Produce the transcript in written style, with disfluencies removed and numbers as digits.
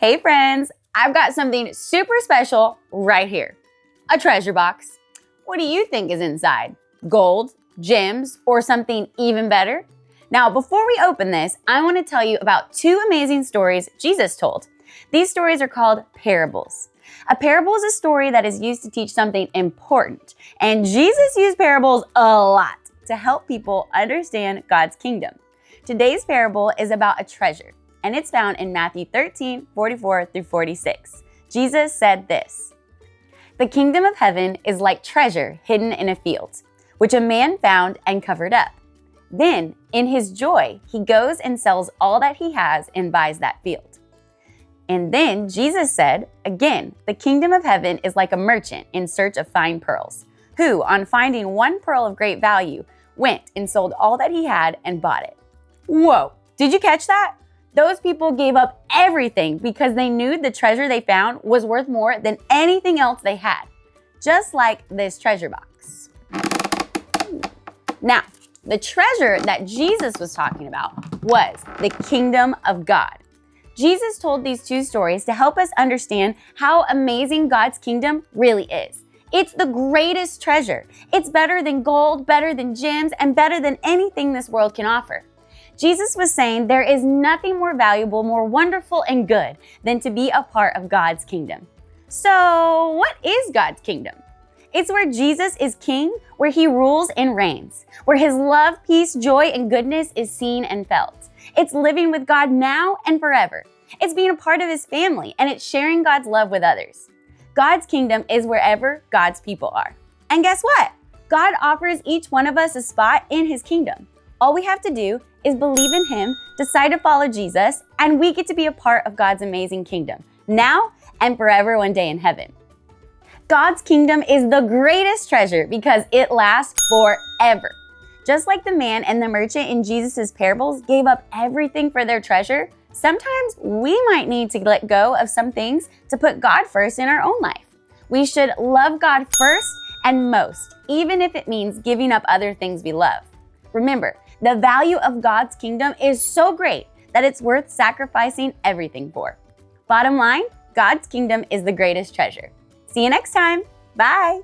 Hey friends, I've got something super special right here. A treasure box. What do you think is inside? Gold, gems, or something even better? Now, before we open this, I want to tell you about two amazing stories Jesus told. These stories are called parables. A parable is a story that is used to teach something important, and Jesus used parables a lot to help people understand God's kingdom. Today's parable is about a treasure, and it's found in Matthew 13:44-46. Jesus said this: "The kingdom of heaven is like treasure hidden in a field, which a man found and covered up. Then, in his joy, he goes and sells all that he has and buys that field." And then Jesus said, again, the kingdom of heaven is like a merchant in search of fine pearls, who, on finding one pearl of great value, went and sold all that he had and bought it. Whoa, did you catch that? Those people gave up everything because they knew the treasure they found was worth more than anything else they had, just like this treasure box. Now, the treasure that Jesus was talking about was the kingdom of God. Jesus told these two stories to help us understand how amazing God's kingdom really is. It's the greatest treasure. It's better than gold, better than gems, and better than anything this world can offer. Jesus was saying there is nothing more valuable, more wonderful, and good than to be a part of God's kingdom. So, what is God's kingdom? It's where Jesus is king, where he rules and reigns, where his love, peace, joy, and goodness is seen and felt. It's living with God now and forever. It's being a part of his family, and it's sharing God's love with others. God's kingdom is wherever God's people are. And guess what? God offers each one of us a spot in his kingdom. All we have to do is believe in him, decide to follow Jesus, and we get to be a part of God's amazing kingdom, now and forever one day in heaven. God's kingdom is the greatest treasure because it lasts forever. Just like the man and the merchant in Jesus' parables gave up everything for their treasure, sometimes we might need to let go of some things to put God first in our own life. We should love God first and most, even if it means giving up other things we love. Remember, the value of God's kingdom is so great that it's worth sacrificing everything for. Bottom line, God's kingdom is the greatest treasure. See you next time. Bye.